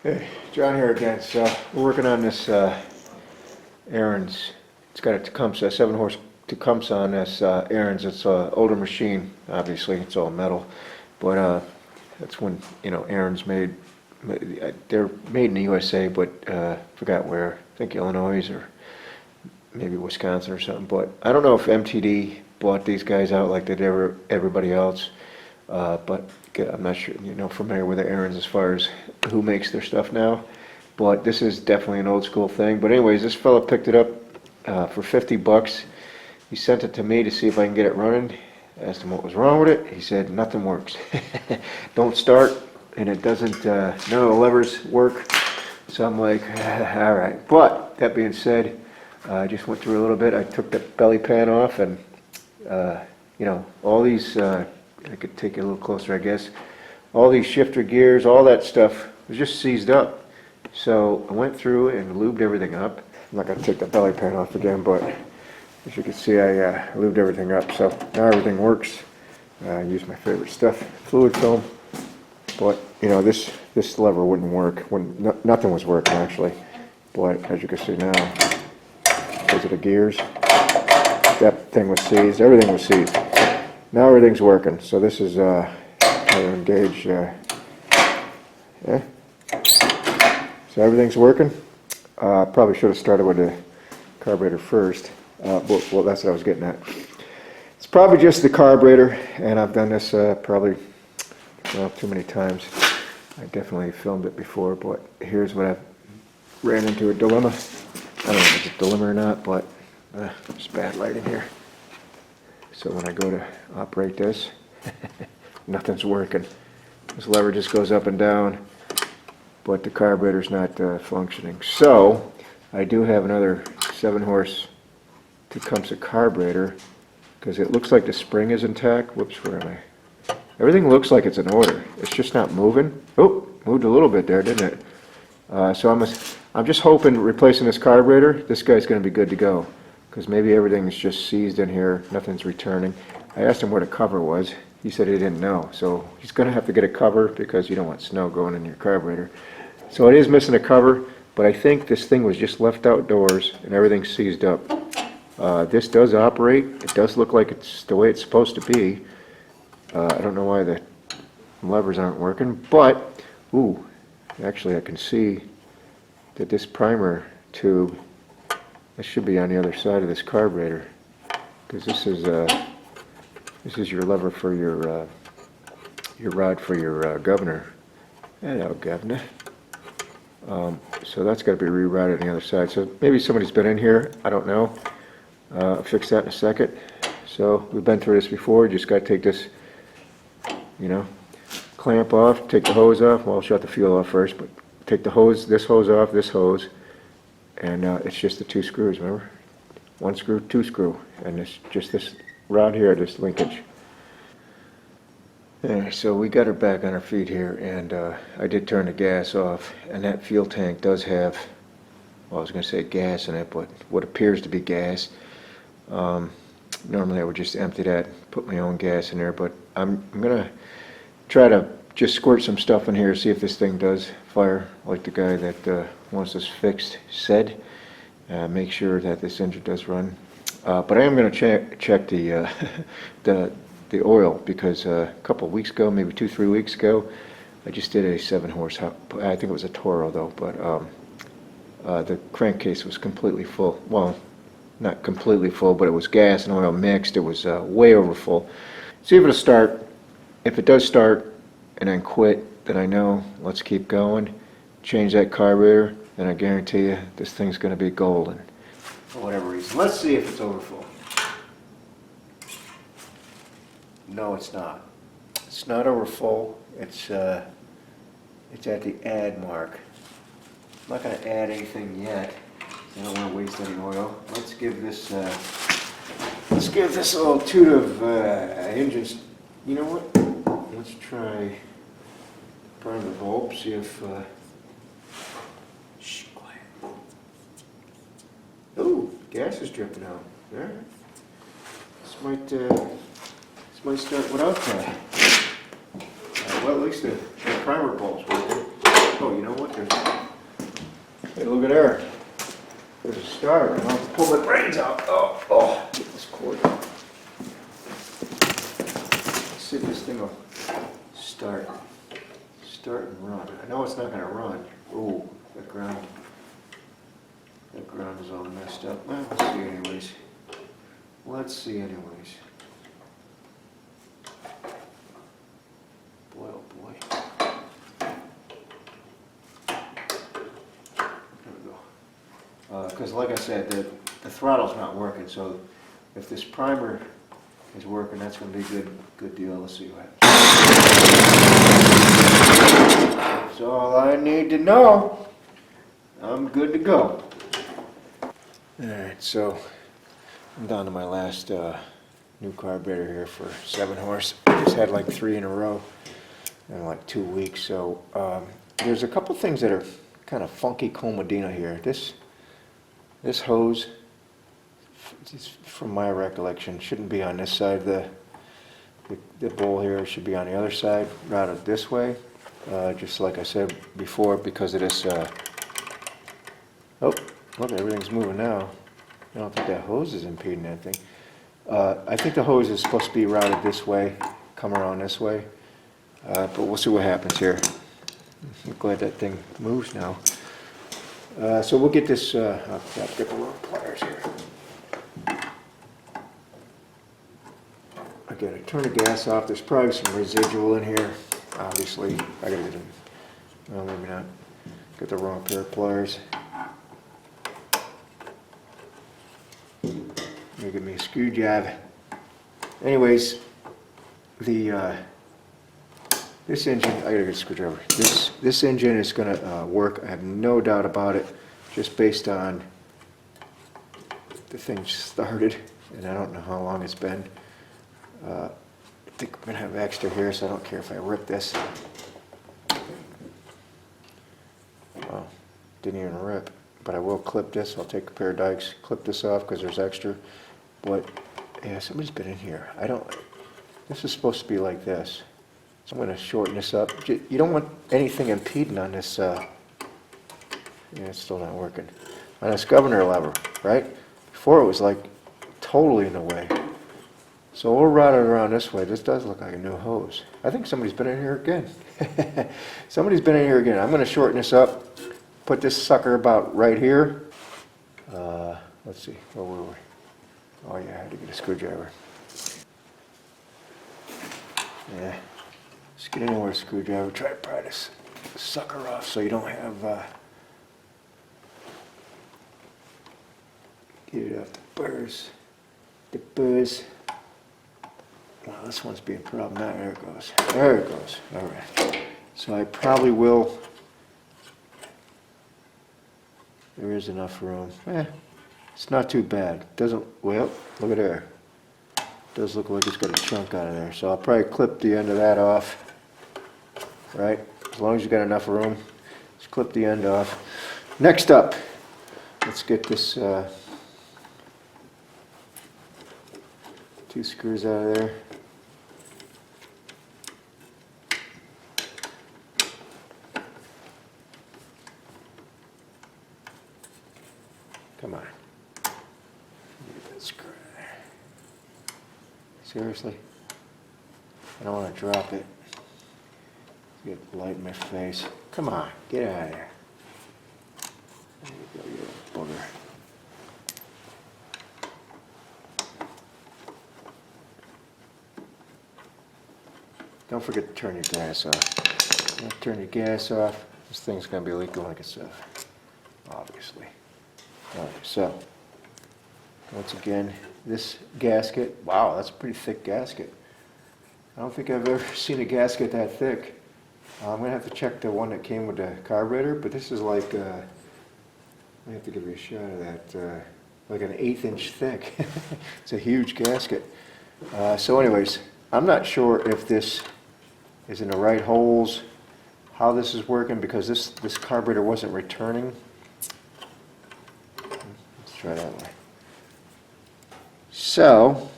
Hey, John here again. So we're working on this Ariens. It's got a Tecumseh, 7-horse Tecumseh on this Ariens. It's an older machine, obviously. It's all metal, but that's when Ariens made. They're made in the USA, but forgot where. I think Illinois or maybe Wisconsin or something. But I don't know if MTD bought these guys out like they did everybody else. But I'm not sure, familiar with the Ariens as far as who makes their stuff now. But this is definitely an old school thing. But anyways, this fella picked it up for 50 bucks. He sent it to me to see if I can get it running. I asked him what was wrong with it. He said nothing works. Don't start, and it doesn't, none of the levers work. So I'm like, all right. But that being said, I just went through a little bit. I took the belly pan off, and all these. I could take it a little closer, I guess. All these shifter gears, all that stuff was just seized up. So I went through and lubed everything up. I'm not going to take the belly pan off again, but as you can see, I lubed everything up. So now everything works. I used my favorite stuff, fluid film. But this lever wouldn't work. Nothing was working actually. But as you can see now, because of the gears, that thing was seized. Everything was seized. Now everything's working, so this is how to engage. So everything's working. Probably should have started with the carburetor first. Well, that's what I was getting at. It's probably just the carburetor, and I've done this probably too many times. I definitely filmed it before, but here's what I've ran into a dilemma. I don't know if it's a dilemma or not, but there's bad lighting here. So when I go to operate this, nothing's working. This lever just goes up and down, but the carburetor's not functioning. So I do have another 7-horse Tecumseh carburetor, because it looks like the spring is intact. Whoops, where am I? Everything looks like it's in order. It's just not moving. Oh, moved a little bit there, didn't it? So I'm just hoping, replacing this carburetor, this guy's going to be good to go. Because maybe everything's just seized in here, nothing's returning. I asked him where the cover was. He said he didn't know. So he's going to have to get a cover because you don't want snow going in your carburetor. So it is missing a cover, but I think this thing was just left outdoors and everything's seized up. This does operate. It does look like it's the way it's supposed to be. I don't know why the levers aren't working, but, actually I can see that this primer tube, this should be on the other side of this carburetor, because this is your lever for your rod for your governor. Hello, governor. So that's got to be rerouted on the other side. So maybe somebody's been in here. I don't know. I'll fix that in a second. So we've been through this before. Just got to take this, clamp off, take the hose off. Well, I'll shut the fuel off first, but take the hose, this hose off, this hose. And it's just the 2 screws, remember? 1 screw, 2 screw, and it's just this rod here, this linkage. Anyway, so we got her back on her feet here, and I did turn the gas off, and that fuel tank does have, well, I was going to say gas in it, but what appears to be gas. Normally I would just empty that, put my own gas in there, but I'm going to try to just squirt some stuff in here, see if this thing does fire, like the guy that wants this fixed said. Make sure that this engine does run. But I am going to check the the oil, because a couple of weeks ago, maybe 2-3 weeks ago, I just did a 7-horse. I think it was a Toro though, but the crankcase was completely full. Well, not completely full, but it was gas and oil mixed. It was way over full. See if it'll start. If it does start and then quit, then I know, let's keep going, change that carburetor, then I guarantee you this thing's going to be golden for whatever reason. Let's see if it's overfull. No, it's not. It's not overfull. It's at the add mark. I'm not going to add anything yet. I don't want to waste any oil. Let's give this a little toot of engine. You know what? Let's try prime the bulb, see if shh, quiet. Oh, gas is dripping out. All right. This might start without that. Well, at least the primer bulb's working. Oh, you know what? Hey, look at there. There's a starter. I'll have to pull my brains out. Oh, get this cord out. Let's see if this thing will start and run. I know it's not going to run. Oh, that ground is all messed up. Well, let's see anyways. Boy, oh boy. There we go. Because like I said, the throttle's not working, so if this primer is working, that's going to be a good deal. Let's see what happens. That's all I need to know. I'm good to go. Alright, so I'm down to my last new carburetor here for 7 horse. I just had like 3 in a row in like 2 weeks. So there's a couple things that are kind of funky comedina here. This hose, from my recollection, shouldn't be on this side. The bowl here should be on the other side, routed this way. Just like I said before, because of this. Oh, look, everything's moving now. I don't think that hose is impeding that thing. I think the hose is supposed to be routed this way, come around this way. But we'll see what happens here. I'm glad that thing moves now. So we'll get this, I'll get the wrong pliers here. I gotta turn the gas off. There's probably some residual in here. Obviously, I gotta get them. Well, maybe not. Got the wrong pair of pliers. Give me a screw jab. Anyways, this engine, I gotta get a screwdriver. This engine is gonna work. I have no doubt about it. Just based on the thing started, and I don't know how long it's been. I think I'm gonna have extra here, so I don't care if I rip this. Oh, didn't even rip. But I will clip this. I'll take a pair of dikes, clip this off because there's extra. But yeah, somebody's been in here. This is supposed to be like this. So I'm going to shorten this up. You don't want anything impeding on this. Yeah, it's still not working. On this governor lever, right? Before it was like totally in the way. So we'll route it around this way. This does look like a new hose. I think somebody's been in here again. Somebody's been in here again. I'm going to shorten this up. Put this sucker about right here. Let's see, where were we? Oh yeah, I had to get a screwdriver. Yeah, just get anywhere with a screwdriver. Try to pry this sucker off so you don't have, get it off the burrs. The burrs. Wow, this one's being problematic. There it goes. There it goes. All right. So I probably will. There is enough room. It's not too bad. Doesn't, well, look at there. Does look like it's got a chunk out of there. So I'll probably clip the end of that off. Right? As long as you got enough room, just clip the end off. Next up, let's get this 2 screws out of there. Come on. Get that screw in there. Seriously? I don't want to drop it. Get light in my face. Come on, get out of there. There you go, you little booger. Don't forget to turn your gas off. Don't turn your gas off. This thing's going to be leaking like it's obviously. Alright, so once again, this gasket, wow, that's a pretty thick gasket. I don't think I've ever seen a gasket that thick. I'm going to have to check the one that came with the carburetor, but this is like, I have to give you a shot of that, like an 1/8 inch thick. It's a huge gasket. So anyways, I'm not sure if this is in the right holes, how this is working, because this carburetor wasn't returning. Let's try that way. So,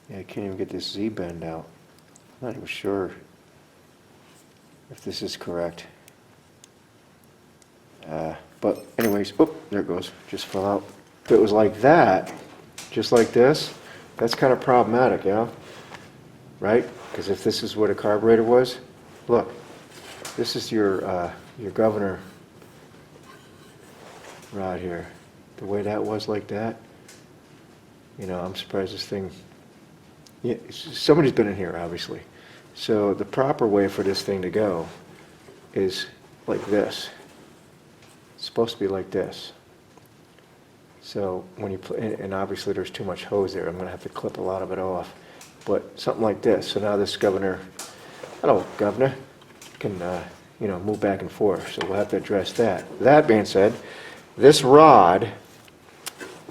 yeah, I can't even get this Z-bend out. I'm not even sure if this is correct. But anyways, oh, there it goes, just fell out. If it was like that, just like this, that's kind of problematic, you know? Right? Because if this is what a carburetor was, look, this is your governor rod here. The way that was like that, you know, I'm surprised this thing, yeah, somebody's been in here, obviously. So the proper way for this thing to go is like this. It's supposed to be like this. So when you and obviously there's too much hose there, I'm going to have to clip a lot of it off. But something like this. So now this governor, hello governor, can you know, move back and forth. So we'll have to address that. That being said, this rod,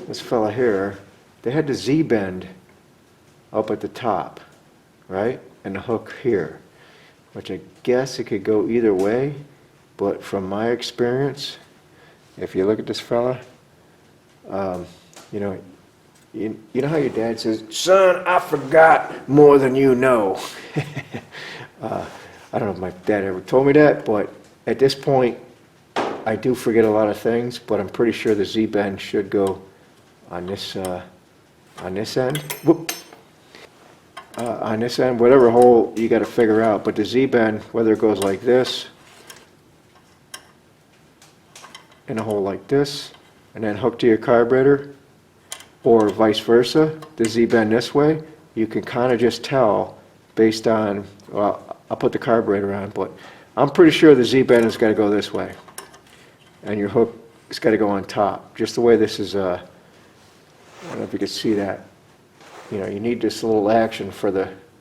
this fella here, they had the Z-bend up at the top, right? And the hook here, which I guess it could go either way, but from my experience, if you look at this fella, you know, you know how your dad says, son, I forgot more than you know. I don't know if my dad ever told me that, but at this point, I do forget a lot of things, but I'm pretty sure the Z-bend should go on this end. Whoop. On this end, whatever hole you got to figure out, but the Z-bend, whether it goes like this, in a hole like this, and then hook to your carburetor, or vice versa, the Z-bend this way, you can kind of just tell based on, well, I'll put the carburetor on, but I'm pretty sure the Z-bend has got to go this way, and your hook has got to go on top, just the way this is, I don't know if you can see that. You know, you need this little action for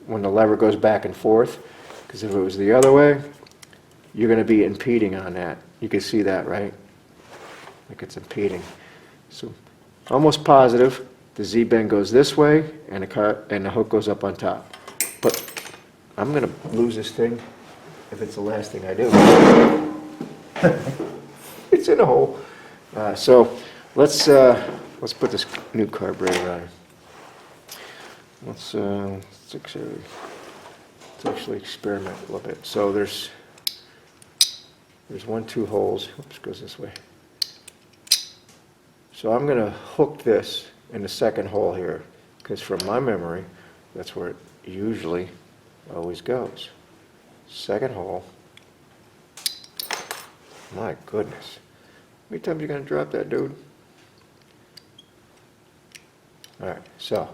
when the lever goes back and forth, because if it was the other way, you're going to be impeding on that. You can see that, right? Like it's impeding. So almost positive the Z-bend goes this way and the hook goes up on top. But I'm going to lose this thing if it's the last thing I do. It's in a hole. So let's put this new carburetor on. Let's actually experiment a little bit. So there's 2 holes. Oops, goes this way. So I'm going to hook this in the second hole here, because from my memory, that's where it usually always goes. Second hole. My goodness. How many times are you going to drop that, dude? All right, so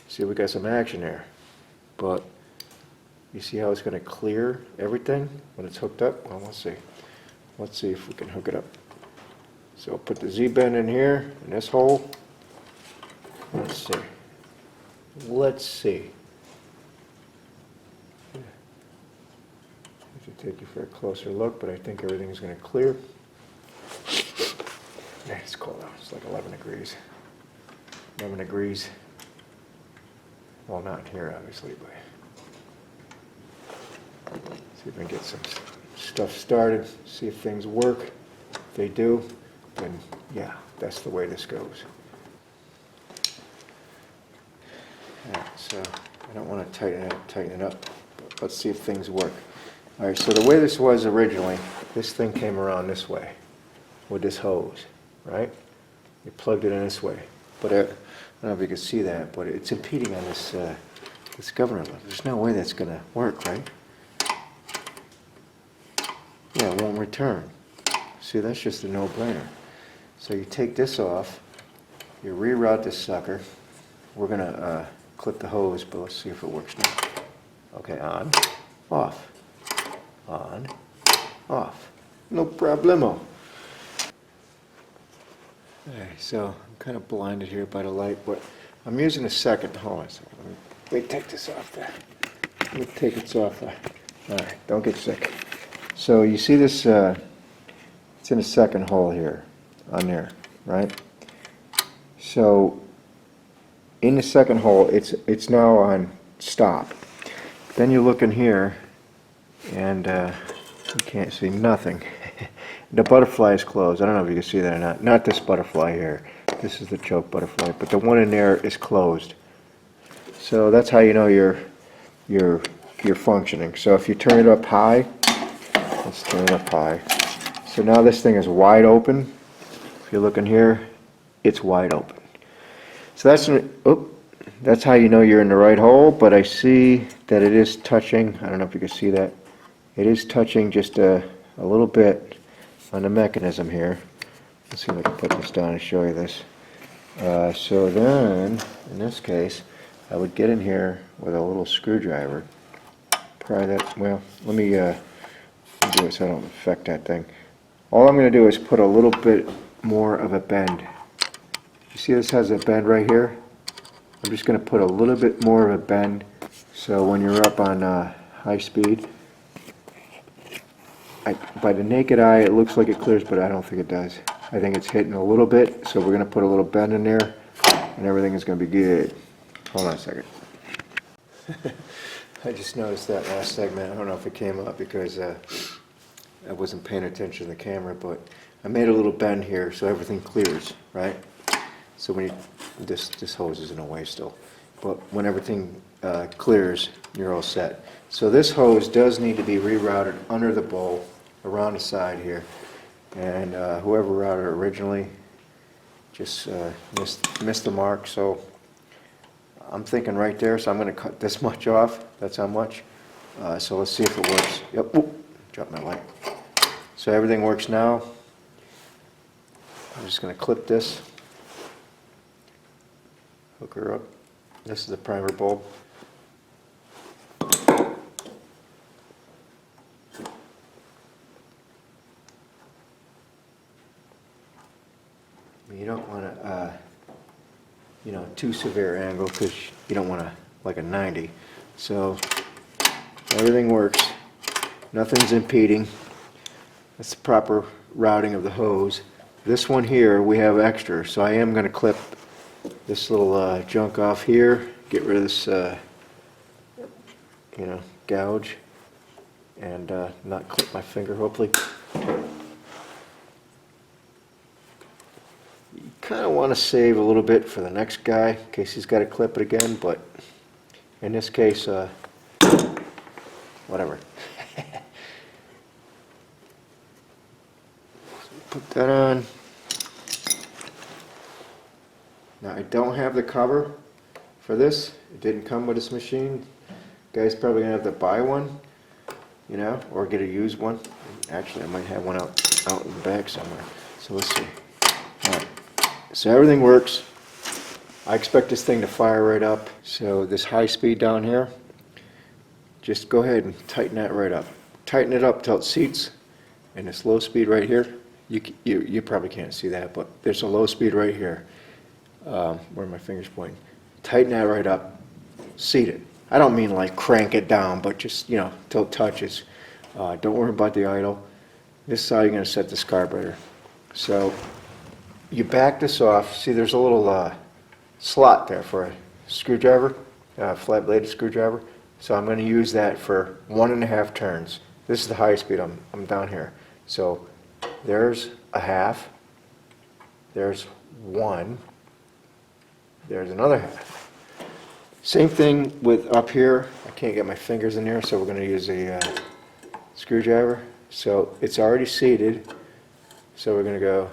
see, we got some action there, but you see how it's going to clear everything when it's hooked up? Well, let's see. Let's see if we can hook it up. So put the Z-bend in here, in this hole. Let's see. Let's see. I have to take you for a closer look, but I think everything's going to clear. Yeah, it's cold out. It's like 11 degrees. 11 degrees. Well, not in here, obviously, but see if I can get some stuff started, see if things work. If they do, then yeah, that's the way this goes. All right, so I don't want to tighten it up, but let's see if things work. All right, so the way this was originally, this thing came around this way with this hose, right? You plugged it in this way, but I don't know if you can see that, but it's impeding on this this governor lever. There's no way that's going to work, right? Yeah, it won't return. See, that's just a no-brainer. So you take this off, you reroute this sucker. We're going to clip the hose, but let's see if it works now. Okay, on, off, on, off. No problemo. Okay, so I'm kind of blinded here by the light, but I'm using a second. Hold on a second. Let me take this off there. Let me take this off there. All right, don't get sick. So you see this, it's in a second hole here, on there, right? So in the second hole, it's now on stop. Then you look in here, and you can't see nothing. The butterfly is closed. I don't know if you can see that or not. Not this butterfly here. This is the choke butterfly, but the one in there is closed. So that's how you know your you're functioning. So if you turn it up high, let's turn it up high. So now this thing is wide open. If you look in here, it's wide open. So that's how you know you're in the right hole, but I see that it is touching. I don't know if you can see that. It is touching just a little bit on the mechanism here. Let's see if I can put this down and show you this. So then, in this case, I would get in here with a little screwdriver. Pry that, well, let me do it so I don't affect that thing. All I'm going to do is put a little bit more of a bend. You see this has a bend right here? I'm just going to put a little bit more of a bend so when you're up on high speed, by the naked eye it looks like it clears, but I don't think it does. I think it's hitting a little bit, so we're going to put a little bend in there and everything is going to be good. Hold on a second. I just noticed that last segment. I don't know if it came up because I wasn't paying attention to the camera, but I made a little bend here so everything clears, right? So when you, this hose is in a way still, but when everything clears, you're all set. So this hose does need to be rerouted under the bowl, around the side here, and whoever routed it originally just missed the mark. So I'm thinking right there, so I'm going to cut this much off. That's how much. So let's see if it works. Yep. Oop, dropped my light. So everything works now. I'm just going to clip this. Hook her up. This is the primer bulb. You don't want to, too severe angle because you don't want to like a 90. So everything works. Nothing's impeding. That's the proper routing of the hose. This one here we have extra, so I am going to clip this little junk off here. Get rid of this, gouge, and not clip my finger. Hopefully. You kind of want to save a little bit for the next guy in case he's got to clip it again, but in this case, whatever. Put that on. Now I don't have the cover for this. It didn't come with this machine. Guy's probably gonna have to buy one, or get a used one. Actually, I might have one out in the back somewhere. So let's see. All right. So everything works. I expect this thing to fire right up. So this high speed down here, just go ahead and tighten that right up. Tighten it up till it seats. And this low speed right here, you probably can't see that, but there's a low speed right here. Where my finger's pointing. Tighten that right up. Seat it. I don't mean like crank it down, but just, till it touches. Don't worry about the idle. This is how you're going to set this carburetor. So you back this off. See, there's a little slot there for a screwdriver, flat bladed screwdriver. So I'm going to use that for 1.5 turns. This is the high speed. I'm down here. So there's a half. There's one. There's another half. Same thing with up here. I can't get my fingers in there, so we're going to use a screwdriver. So it's already seated. So we're going to go,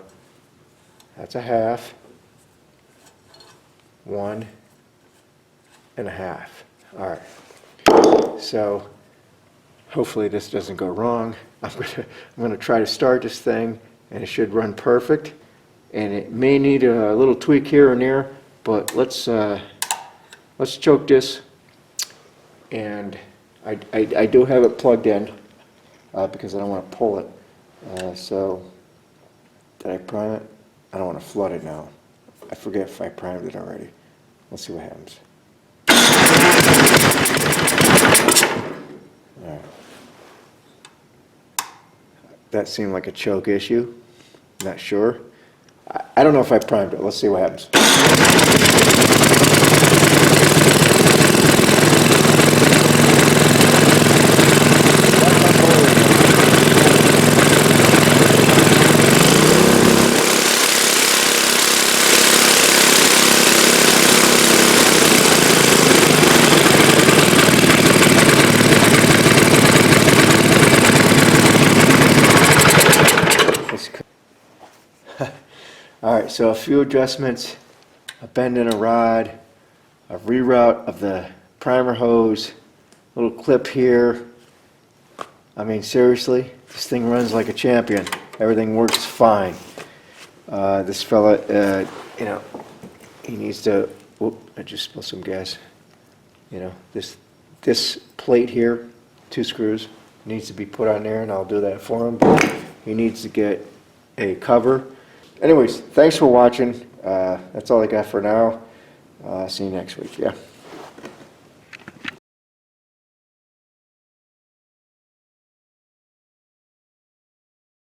that's a half, 1.5. All right. So hopefully this doesn't go wrong. I'm going to try to start this thing, and it should run perfect. And it may need a little tweak here and there, but let's choke this. And I do have it plugged in because I don't want to pull it. So did I prime it? I don't want to flood it now. I forget if I primed it already. Let's see what happens. All right. That seemed like a choke issue. Not sure. I don't know if I primed it. Let's see what happens. Alright, so a few adjustments, a bend in a rod, a reroute of the primer hose, little clip here. I mean, seriously, this thing runs like a champion. Everything works fine. This fella, you know, he needs to, whoop, I just spilled some gas. You know, this plate here, 2 screws, needs to be put on there, and I'll do that for him. But he needs to get a cover. Anyways, thanks for watching. That's all I got for now. See you next week. Yeah.